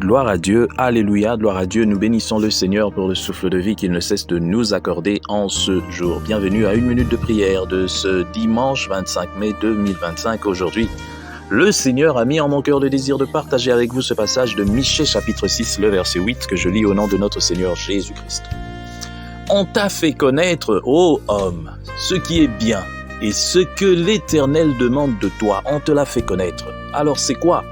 Gloire à Dieu, alléluia, gloire à Dieu. Nous bénissons le Seigneur pour le souffle de vie qu'il ne cesse de nous accorder en ce jour. Bienvenue à une minute de prière de ce dimanche 25 mai 2025. Aujourd'hui, le Seigneur a mis en mon cœur le désir de partager avec vous ce passage de Michée chapitre 6, le verset 8 que je lis au nom de notre Seigneur Jésus-Christ. On t'a fait connaître, ô homme, ce qui est bien et ce que l'Éternel demande de toi. On te l'a fait connaître. Alors c'est quoi?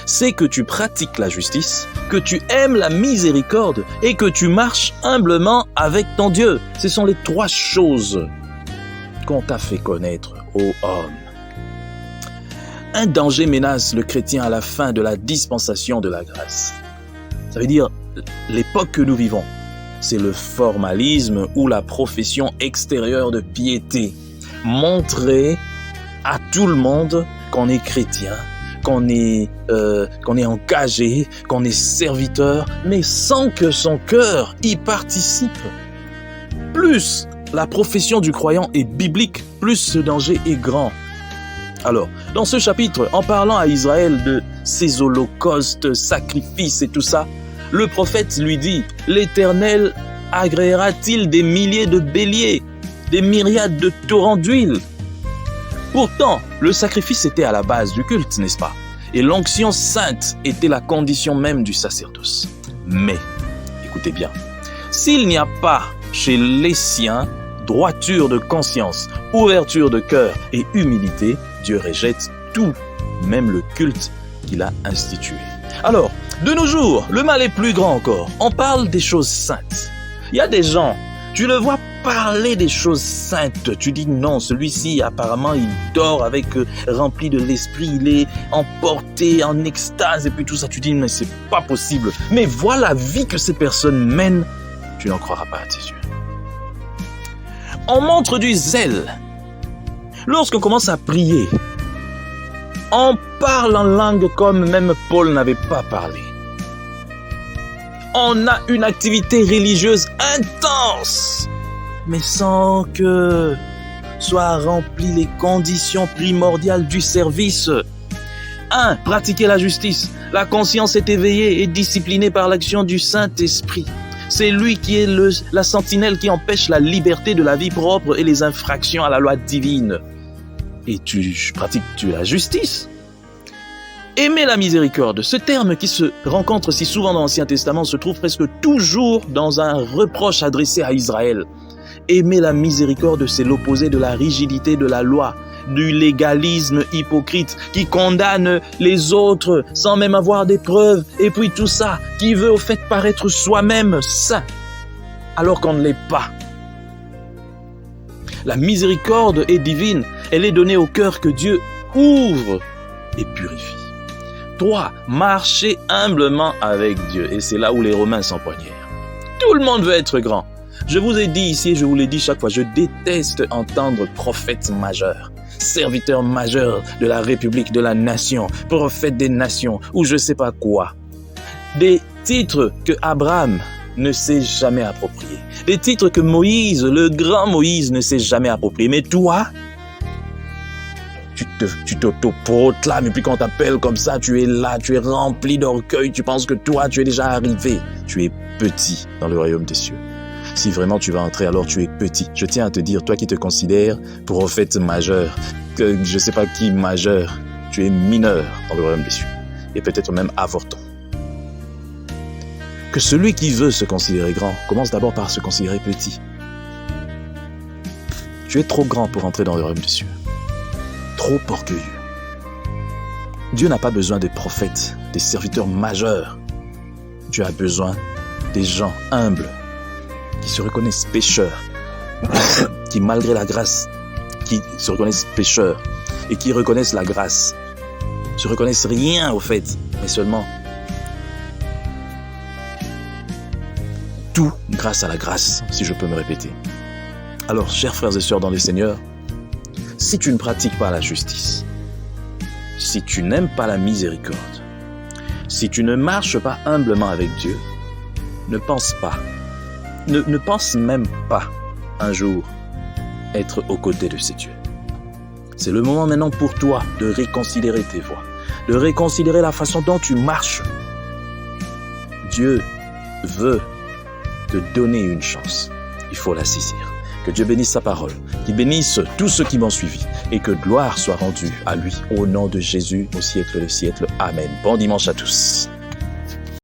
C'est que tu pratiques la justice, que tu aimes la miséricorde et que tu marches humblement avec ton Dieu. Ce sont les trois choses qu'on t'a fait connaître, ô homme. Un danger menace le chrétien à la fin de la dispensation de la grâce. Ça veut dire l'époque que nous vivons. C'est le formalisme ou la profession extérieure de piété. Montrer à tout le monde qu'on est chrétien, qu'on est engagé, qu'on est serviteur, mais sans que son cœur y participe. Plus la profession du croyant est biblique, plus ce danger est grand. Alors, dans ce chapitre, en parlant à Israël de ses holocaustes, sacrifices et tout ça, le prophète lui dit « L'Éternel agréera-t-il des milliers de béliers, des myriades de torrents d'huile ?» Pourtant, le sacrifice était à la base du culte, n'est-ce pas? Et l'onction sainte était la condition même du sacerdoce. Mais, écoutez bien, s'il n'y a pas chez les siens droiture de conscience, ouverture de cœur et humilité, Dieu rejette tout, même le culte qu'il a institué. Alors, de nos jours, le mal est plus grand encore. On parle des choses saintes. Il y a des gens, tu le vois parler des choses saintes. Tu dis non, celui-ci apparemment il dort avec rempli de l'esprit, il est emporté en extase et puis tout ça. Tu dis mais c'est pas possible. Mais voilà la vie que ces personnes mènent, tu n'en croiras pas à tes yeux. On montre du zèle. Lorsqu'on commence à prier, on parle en langue comme même Paul n'avait pas parlé. On a une activité religieuse intense, mais sans que soient remplies les conditions primordiales du service. 1. Pratiquer la justice. La conscience est éveillée et disciplinée par l'action du Saint-Esprit. C'est lui qui est la sentinelle qui empêche la liberté de la vie propre et les infractions à la loi divine. Et tu pratiques-tu la justice? Aimer la miséricorde, ce terme qui se rencontre si souvent dans l'Ancien Testament se trouve presque toujours dans un reproche adressé à Israël. Aimer la miséricorde, c'est l'opposé de la rigidité de la loi, du légalisme hypocrite qui condamne les autres sans même avoir des preuves, et puis tout ça, qui veut au fait paraître soi-même saint, alors qu'on ne l'est pas. La miséricorde est divine, elle est donnée au cœur que Dieu ouvre et purifie. 3. Marcher humblement avec Dieu. Et c'est là où les Romains s'empoignèrent. Tout le monde veut être grand. Je vous ai dit ici, et je vous l'ai dit chaque fois, je déteste entendre prophète majeur, serviteur majeur de la République, de la nation, prophète des nations, ou je sais pas quoi. Des titres que Abraham ne s'est jamais appropriés. Des titres que Moïse, le grand Moïse, ne s'est jamais appropriés. Mais toi, tu t'auto-proclames et puis quand on t'appelle comme ça, tu es là, tu es rempli d'orgueil, tu penses que toi, tu es déjà arrivé. Tu es petit dans le royaume des cieux. Si vraiment tu vas entrer, alors tu es petit. Je tiens à te dire, toi qui te considères prophète majeur, que je sais pas qui majeur, tu es mineur dans le royaume des cieux. Et peut-être même avorton. Que celui qui veut se considérer grand commence d'abord par se considérer petit. Tu es trop grand pour entrer dans le royaume des cieux. Trop orgueilleux. Dieu n'a pas besoin des prophètes, des serviteurs majeurs. Dieu a besoin des gens humbles, qui se reconnaissent pécheurs, qui malgré la grâce, qui se reconnaissent pécheurs et qui reconnaissent la grâce, se reconnaissent rien au fait, mais seulement tout grâce à la grâce, si je peux me répéter. Alors, chers frères et sœurs dans le Seigneur, si tu ne pratiques pas la justice, si tu n'aimes pas la miséricorde, si tu ne marches pas humblement avec Dieu, ne pense même pas un jour être aux côtés de ces dieux. C'est le moment maintenant pour toi de réconsidérer tes voies, de réconsidérer la façon dont tu marches. Dieu veut te donner une chance. Il faut la saisir. Que Dieu bénisse sa parole, qu'il bénisse tous ceux qui m'ont suivi et que gloire soit rendue à lui au nom de Jésus au siècle des siècles. Amen. Bon dimanche à tous.